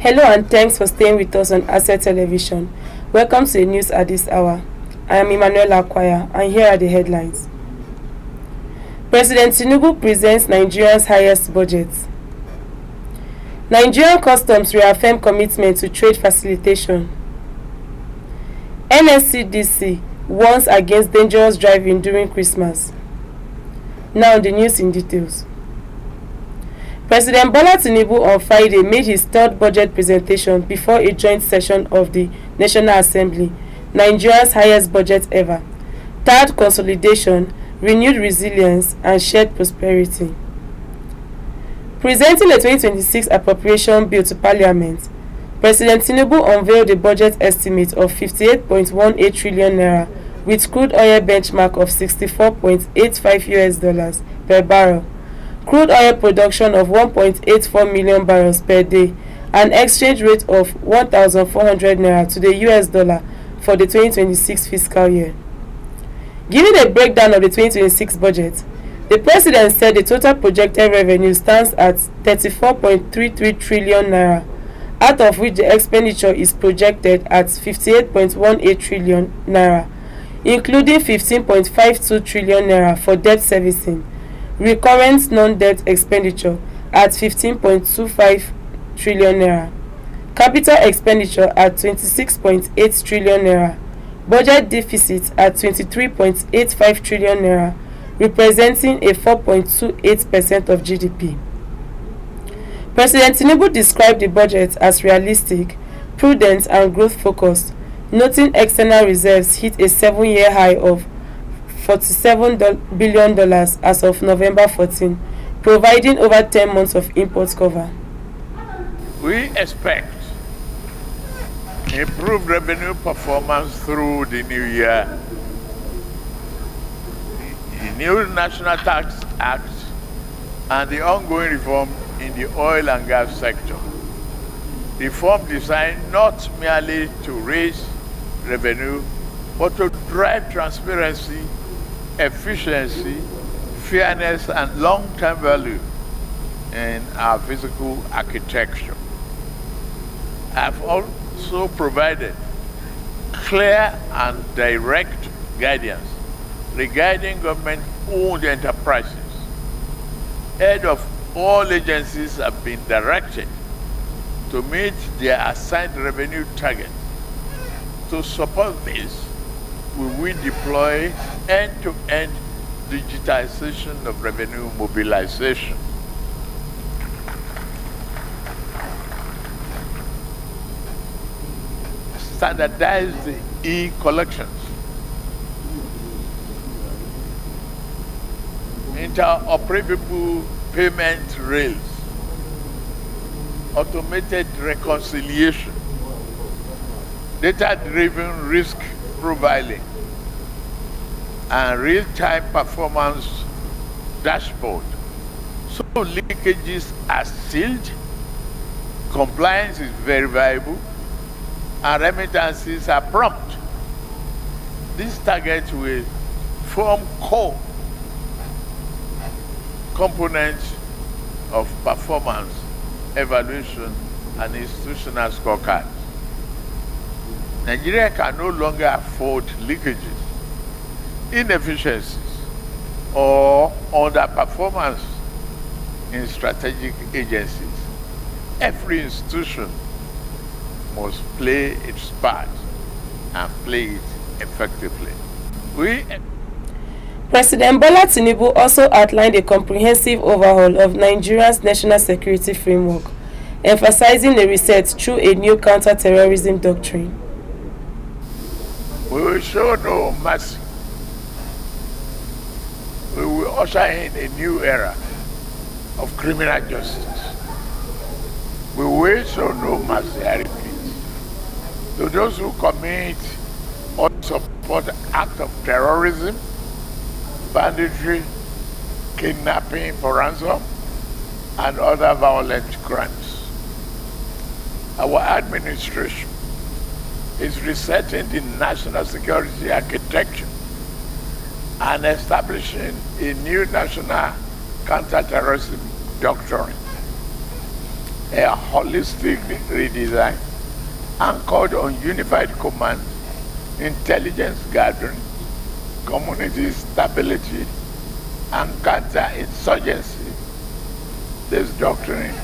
Hello and thanks for staying with us on Asset Television. Welcome to the news at this hour. I am Emmanuel Akwaya and here are the headlines. President Tinubu presents Nigeria's highest budget. Nigerian customs reaffirm commitment to trade facilitation. NSCDC warns against dangerous driving during Christmas. Now the news in details. President Bola Tinubu on Friday made his third budget presentation before a joint session of the National Assembly, Nigeria's highest budget ever, third consolidation, renewed resilience and shared prosperity. Presenting the 2026 Appropriation Bill to Parliament, President Tinubu unveiled a budget estimate of 58.18 trillion naira with crude oil benchmark of $64.85 per barrel, crude oil production of 1.84 million barrels per day, and exchange rate of 1,400 naira to the US dollar for the 2026 fiscal year. Giving a breakdown of the 2026 budget, the president said the total projected revenue stands at 34.33 trillion naira, out of which the expenditure is projected at 58.18 trillion naira, including 15.52 trillion naira for debt servicing, recurrent non-debt expenditure at 15.25 trillion naira, capital expenditure at 26.8 trillion naira, budget deficit at 23.85 trillion naira, representing a 4.28% of GDP. President Tinubu described the budget as realistic, prudent and growth-focused, noting external reserves hit a 7-year high of $47 billion as of November 14, providing over 10 months of import cover. We expect improved revenue performance through the new year. The new National Tax Act and the ongoing reform in the oil and gas sector. Reform designed not merely to raise revenue, but to drive transparency, efficiency, fairness, and long-term value in our fiscal architecture. I've also provided clear and direct guidance regarding government-owned enterprises. Heads of all agencies have been directed to meet their assigned revenue target. To support this, we will deploy end-to-end digitization of revenue mobilization. Standardize the e-collections. Interoperable payment rails. Automated reconciliation. Data-driven risk profiling and real-time performance dashboard. So leakages are sealed, compliance is verifiable, and remittances are prompt. These targets will form core components of performance, evaluation, and institutional scorecards. Nigeria can no longer afford leakages, inefficiencies, or underperformance in strategic agencies. Every institution must play its part and play it effectively. President Bola Tinubu also outlined a comprehensive overhaul of Nigeria's national security framework, emphasizing the reset through a new counter-terrorism doctrine. We will show no mercy. We will usher in a new era of criminal justice. We will show no mercy, I repeat, to those who commit or support acts of terrorism, banditry, kidnapping for ransom, and other violent crimes. Our administration is resetting the national security architecture and establishing a new national counter-terrorism doctrine. a holistic redesign anchored on unified command, intelligence gathering, community stability, and counterinsurgency. This doctrine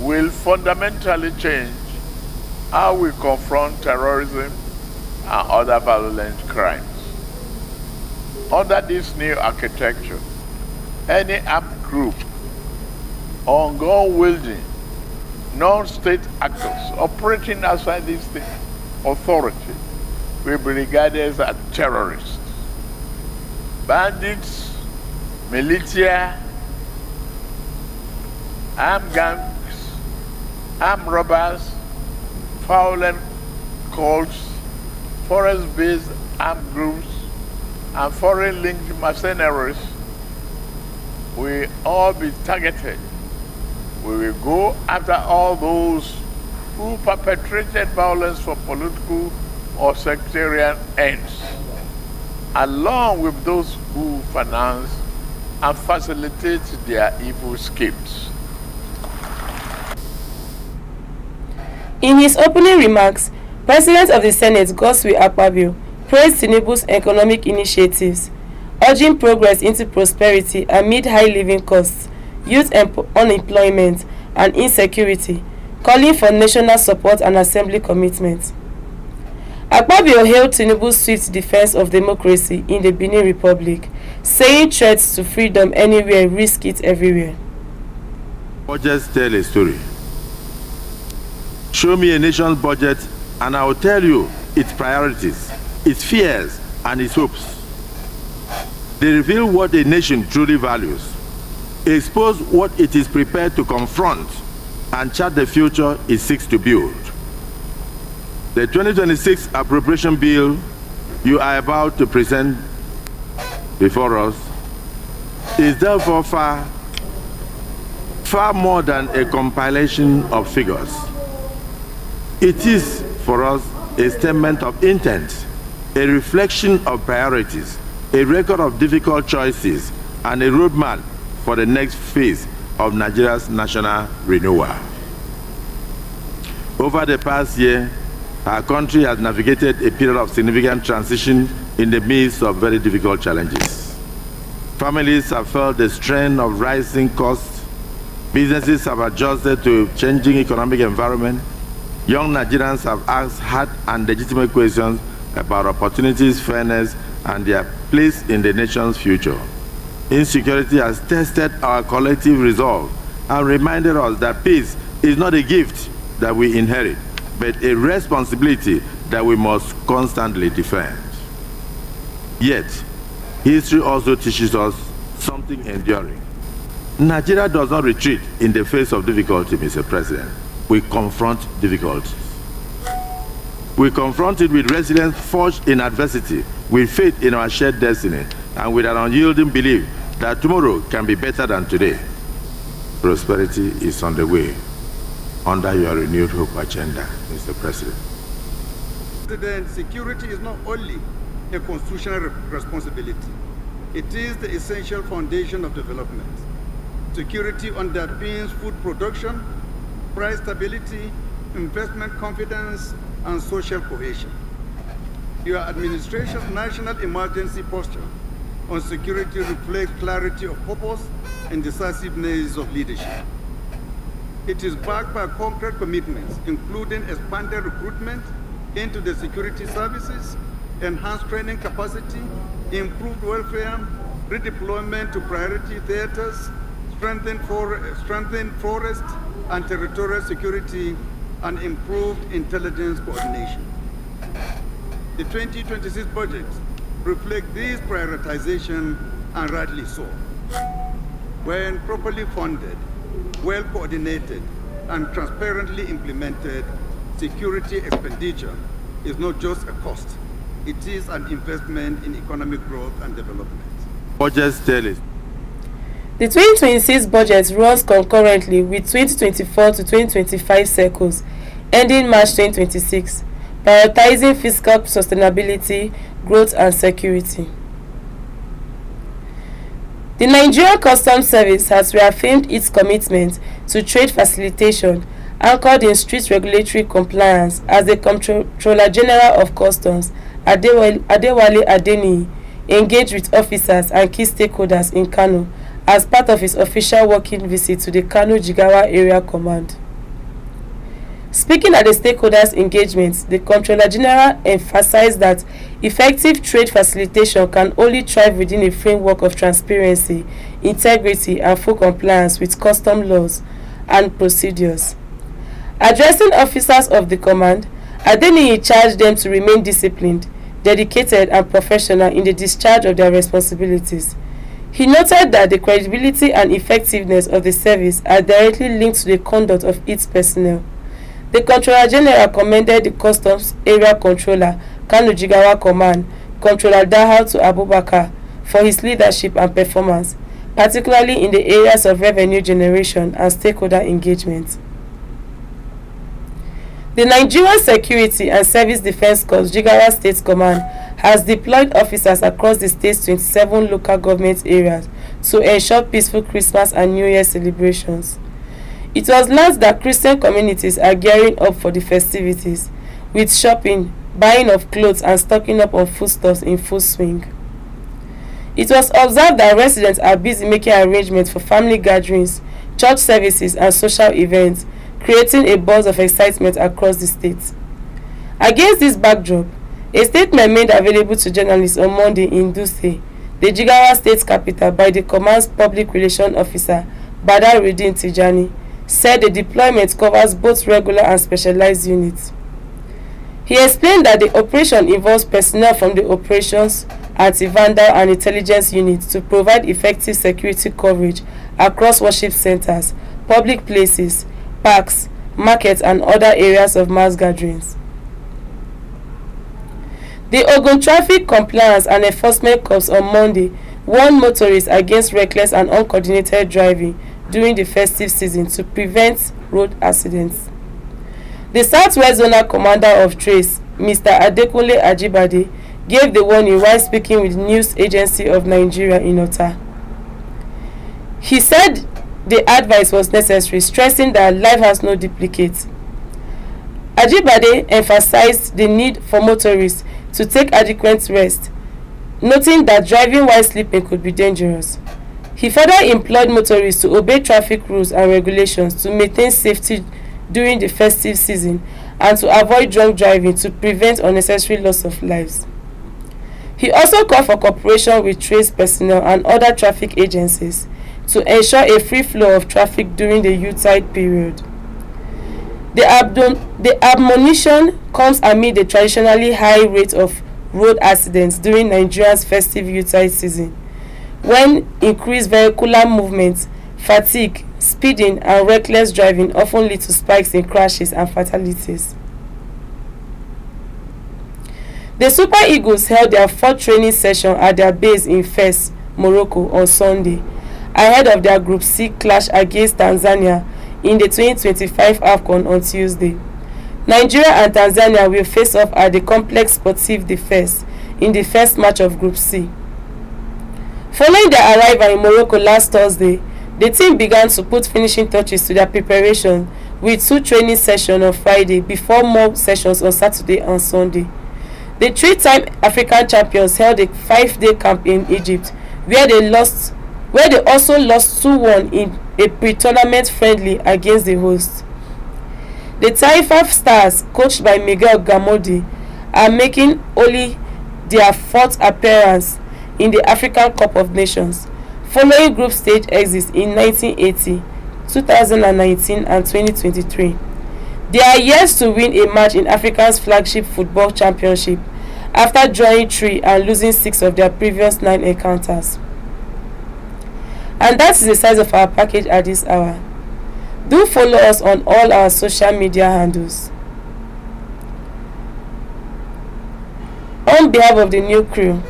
will fundamentally change how we confront terrorism and other violent crimes. Under this new architecture, any armed group or gun-wielding non-state actors operating outside the state authority will be regarded as terrorists. Bandits, militia, armed gangs, armed robbers, violent cults, forest-based armed groups, and foreign-linked mercenaries will all be targeted. We will go after all those who perpetrated violence for political or sectarian ends, along with those who finance and facilitate their evil schemes. In his opening remarks, President of the Senate Godswill Akpabio praised Tinubu's economic initiatives, urging progress into prosperity amid high living costs, youth unemployment, and insecurity, calling for national support and assembly commitment. Akpabio hailed Tinubu's swift defense of democracy in the Benin Republic, saying threats to freedom anywhere risk it everywhere. Budgets tell a story. Show me a nation's budget and I will tell you its priorities, its fears, and its hopes. They reveal what a nation truly values, expose what it is prepared to confront, and chart the future it seeks to build. The 2026 Appropriation Bill you are about to present before us is therefore far more than a compilation of figures. It is, for us, a statement of intent, a reflection of priorities, a record of difficult choices, and a roadmap for the next phase of Nigeria's national renewal. Over the past year, our country has navigated a period of significant transition in the midst of very difficult challenges. Families have felt the strain of rising costs, businesses have adjusted to a changing economic environment, young Nigerians have asked hard and legitimate questions about opportunities, fairness, and their place in the nation's future. Insecurity has tested our collective resolve and reminded us that peace is not a gift that we inherit, but a responsibility that we must constantly defend. Yet, history also teaches us something enduring. Nigeria does not retreat in the face of difficulty, Mr. President. We confront difficulties. We confront it with resilience forged in adversity, with faith in our shared destiny, and with an unyielding belief that tomorrow can be better than today. Prosperity is on the way under your renewed hope agenda, Mr. President. President, security is not only a constitutional responsibility, it is the essential foundation of development. Security underpins food production, price stability, investment confidence, and social cohesion. Your administration's national emergency posture on security reflects clarity of purpose and decisiveness of leadership. It is backed by concrete commitments, including expanded recruitment into the security services, enhanced training capacity, improved welfare, redeployment to priority theaters, strengthened forest and territorial security, and improved intelligence coordination. The 2026 budget reflects this prioritization, and rightly so. When properly funded, well coordinated, and transparently implemented, security expenditure is not just a cost, it is an investment in economic growth and development. Budgets tell it. The 2026 budget runs concurrently with 2024 to 2025 cycles, ending March 2026, prioritizing fiscal sustainability, growth, and security. The Nigerian Customs Service has reaffirmed its commitment to trade facilitation, anchored in strict regulatory compliance, as the Comptroller General of Customs, Adewale Adeniyi, engaged with officers and key stakeholders in Kano as part of his official working visit to the Kano Jigawa Area Command. Speaking at the stakeholders' engagement, the Comptroller General emphasized that effective trade facilitation can only thrive within a framework of transparency, integrity, and full compliance with custom laws and procedures. Addressing officers of the command, Adeniyi charged them to remain disciplined, dedicated, and professional in the discharge of their responsibilities. He noted that the credibility and effectiveness of the service are directly linked to the conduct of its personnel. The Comptroller General commended the Customs Area Controller, Kano Jigawa Command, Comptroller Dahatu Abubakar, for his leadership and performance, particularly in the areas of revenue generation and stakeholder engagement. The Nigerian Security and Service Defense Corps Jigawa State Command has deployed officers across the state's 27 local government areas to ensure peaceful Christmas and New Year celebrations. It was learned that Christian communities are gearing up for the festivities, with shopping, buying of clothes, and stocking up on foodstuffs in full swing. It was observed that residents are busy making arrangements for family gatherings, church services, and social events, creating a buzz of excitement across the state. Against this backdrop, a statement made available to journalists on Monday in Dutse, the Jigawa state capital, by the command's public relations officer, Badaruddin Tijani, said the deployment covers both regular and specialized units. He explained that the operation involves personnel from the operations, anti-vandal, and intelligence units to provide effective security coverage across worship centers, public places, parks, markets, and other areas of mass gatherings. The Ogun Traffic Compliance and Enforcement Corps on Monday warned motorists against reckless and uncoordinated driving during the festive season to prevent road accidents. The Southwest Zonal Commander of Trace, Mr. Adekunle Ajibade, gave the warning while speaking with the News Agency of Nigeria in Ota. He said the advice was necessary, stressing that life has no duplicate. Ajibade emphasized the need for motorists to take adequate rest, noting that driving while sleeping could be dangerous. He further implored motorists to obey traffic rules and regulations to maintain safety during the festive season and to avoid drunk driving to prevent unnecessary loss of lives. He also called for cooperation with trace personnel and other traffic agencies to ensure a free flow of traffic during the Yuletide period. The admonition comes amid the traditionally high rate of road accidents during Nigeria's festive Yuletide season, when increased vehicular movement, fatigue, speeding, and reckless driving often lead to spikes in crashes and fatalities. The Super Eagles held their fourth training session at their base in Fes, Morocco on Sunday, ahead of their Group C clash against Tanzania in the 2025 AFCON on Tuesday. Nigeria and Tanzania will face off at the Complex Sportif de Fes in the first match of Group C. Following their arrival in Morocco last Thursday, the team began to put finishing touches to their preparation with 2 training sessions on Friday before more sessions on Saturday and Sunday. The 3-time African champions held a 5-day camp in Egypt, where they also lost 2-1 in a pre-tournament friendly against the hosts. The Taifa Stars, coached by Miguel Gamodi, are making only their 4th appearance in the African Cup of Nations, following group stage exits in 1980, 2019, and 2023. They are yet to win a match in Africa's flagship football championship after drawing 3 and losing 6 of their previous 9 encounters. And that is the size of our package at this hour. Do follow us on all our social media handles. On behalf of the new crew,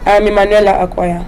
I am Emanuela Akwaya.